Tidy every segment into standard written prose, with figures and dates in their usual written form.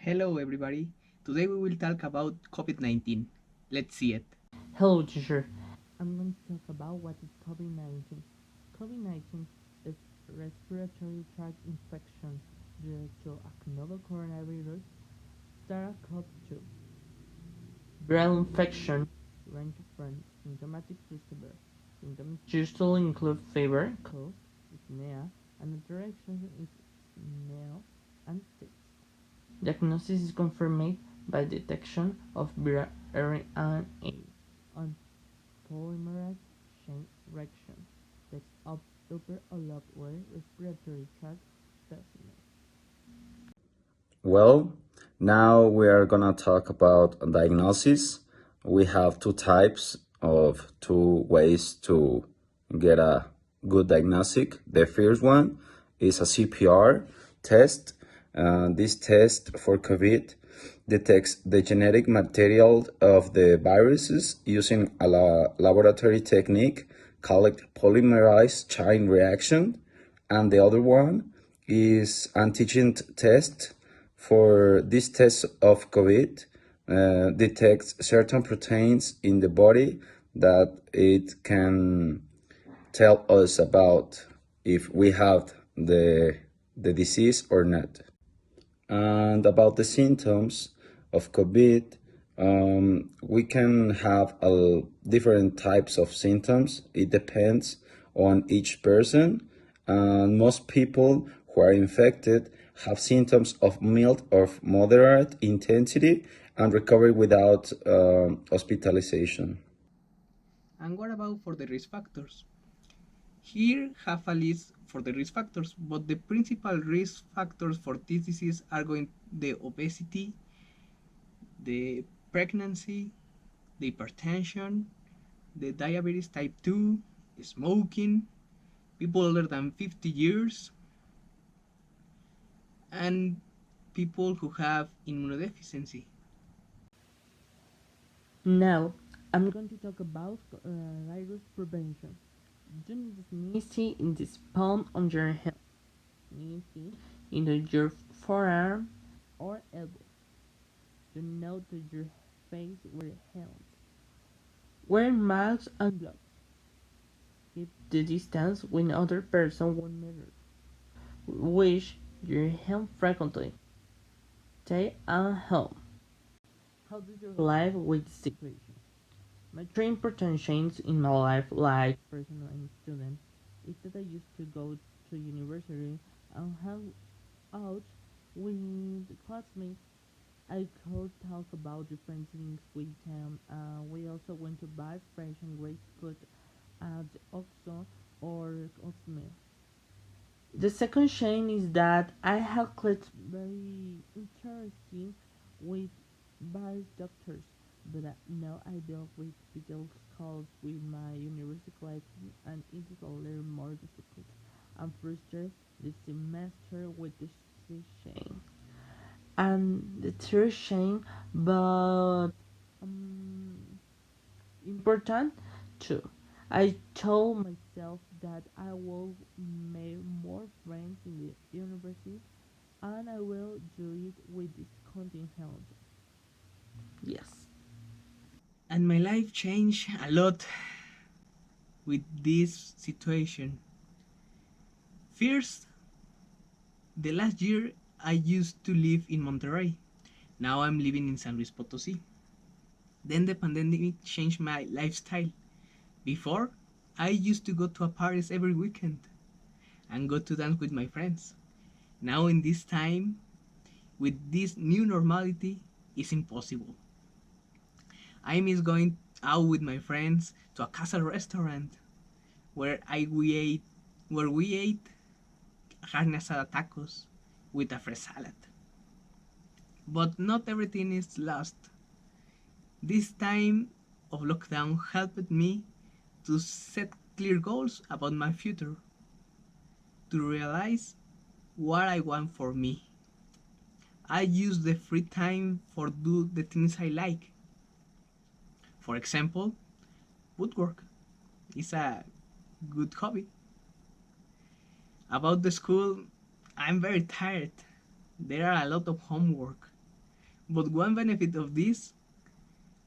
Hello everybody. Today we will talk about COVID-19. Let's see it. Hello, teacher. I'm going to talk about what is COVID-19. COVID-19 is respiratory tract infection due to a novel coronavirus, SARS-CoV-2. Viral infection range from symptomatic to severe. Symptoms usually include fever, cough, dyspnea, and the direction is nail and tics. Diagnosis is confirmed by detection of viral RNA on polymerase chain reaction, tests of upper or lower respiratory tract specimen. Well, now we are gonna talk about diagnosis. We have two types of two ways to get a good diagnostic. The first one is a CPR test. This test for COVID detects the genetic material of the viruses using a laboratory technique called polymerase chain reaction. And the other one is antigen test. For this test of COVID, detects certain proteins in the body that it can tell us about if we have the disease or not. And about the symptoms of COVID, we can have different types of symptoms. It depends on each person, and most people who are infected have symptoms of mild or moderate intensity and recovery without hospitalization. And what about for the risk factors? Here have a list for the risk factors, but the principal risk factors for this disease are going the obesity, the pregnancy, the hypertension, the diabetes type 2, smoking, people older than 50 years, and people who have immunodeficiency. Now, I'm going to talk about virus prevention. Do not sneeze in this palm on your hand. Sneeze into your forearm or elbow. Do not touch your face with your hands. Wear masks and gloves. Keep the distance with other person 1 meter. Wash your hands frequently. Stay at home. How do you live with the situation? My three important changes in my life, like personal and student, is that I used to go to university and hang out with classmates. I could talk about different things with them. We also went to buy fresh and great food at the Oxxo or Cosme. The second change is that I have clicked very interesting with various doctors, but now I deal with detailed calls with my university classes and it is a little more difficult. I'm frustrated this semester with this change. And the third change, but um, important too. I told myself that I will make more friends in the university and I will do it with this contingent. Yes. And my life changed a lot with this situation. First, the last year I used to live in Monterrey. Now I'm living in San Luis Potosí. Then the pandemic changed my lifestyle. Before, I used to go to a parties every weekend and go to dance with my friends. Now in this time, with this new normality, it's impossible. I miss going out with my friends to a casa restaurant where we ate carne asada tacos with a fresh salad. But not everything is lost. This time of lockdown helped me to set clear goals about my future, to realize what I want for me. I use the free time for do the things I like. For example, woodwork is a good hobby. About the school, I'm very tired. There are a lot of homework. But one benefit of this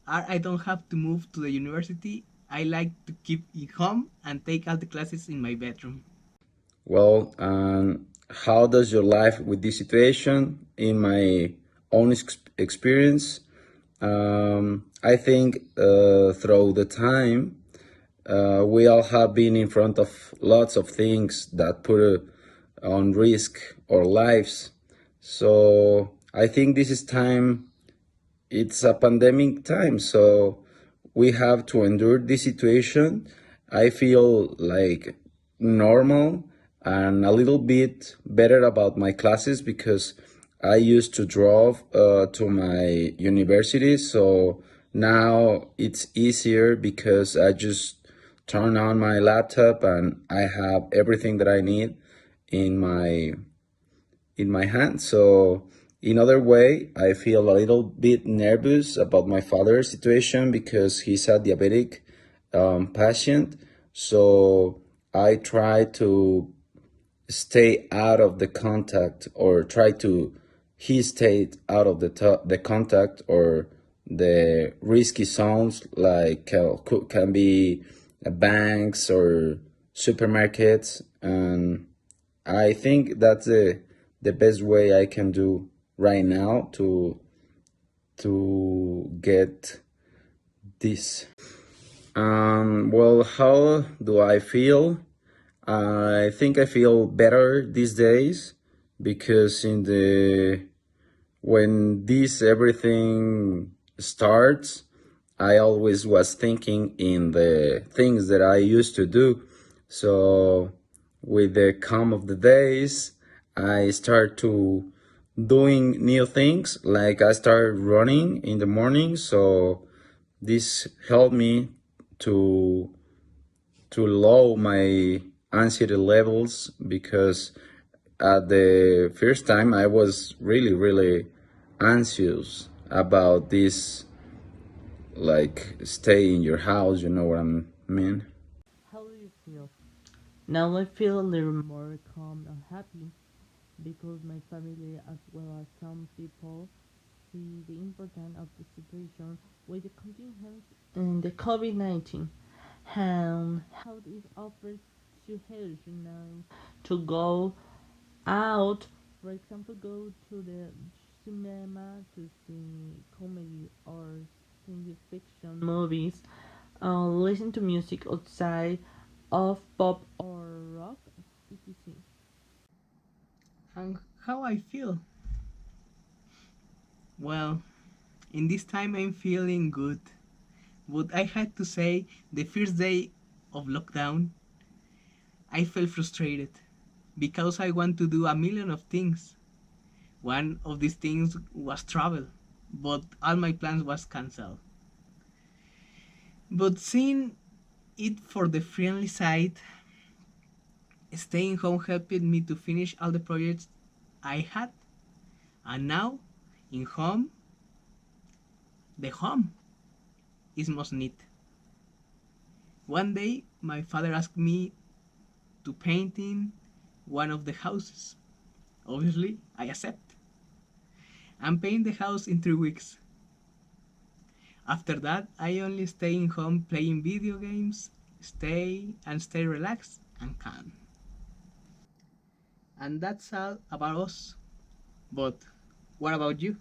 are I don't have to move to the university. I like to keep it home and take all the classes in my bedroom. Well, how does your life with this situation? In my own experience, I think through the time, we all have been in front of lots of things that put on risk our lives. So I think this is time, it's a pandemic time, so we have to endure this situation. I feel like normal and a little bit better about my classes because I used to drive to my university, so now it's easier because I just turn on my laptop and I have everything that I need in my hand. So in other way, I feel a little bit nervous about my father's situation because he's a diabetic patient. So I try to stay out of the contact, or try to he stayed out of the contact or the risky zones, like can be banks or supermarkets. And I think that's the best way I can do right now to get this. Well, how do I feel? I think I feel better these days because in the when this everything starts, I always was thinking in the things that I used to do. So with the come of the days, I start to doing new things. Like I started running in the morning, so this helped me to lower my anxiety levels, because at the first time I was really anxious about this, like stay in your house, you know what I mean? How do you feel? Now I feel a little more calm and happy because my family, as well as some people, see the importance of the situation with the contingent and the COVID-19, and how it offers to help you now to go out, for example, go to the cinema to see comedy or science fiction movies, listen to music outside of pop or rock, etc. And how I feel? Well, in this time I'm feeling good. But I had to say, the first day of lockdown, I felt frustrated because I want to do a million of things. One of these things was travel, but all my plans was cancelled. But seeing it for the friendly side, staying home helped me to finish all the projects I had. And now, in home, the home is most neat. One day, my father asked me to paint in one of the houses. Obviously, I accept. And paint the house in 3 weeks. After that, I only stay in home playing video games, stay relaxed and calm. And that's all about us. But what about you?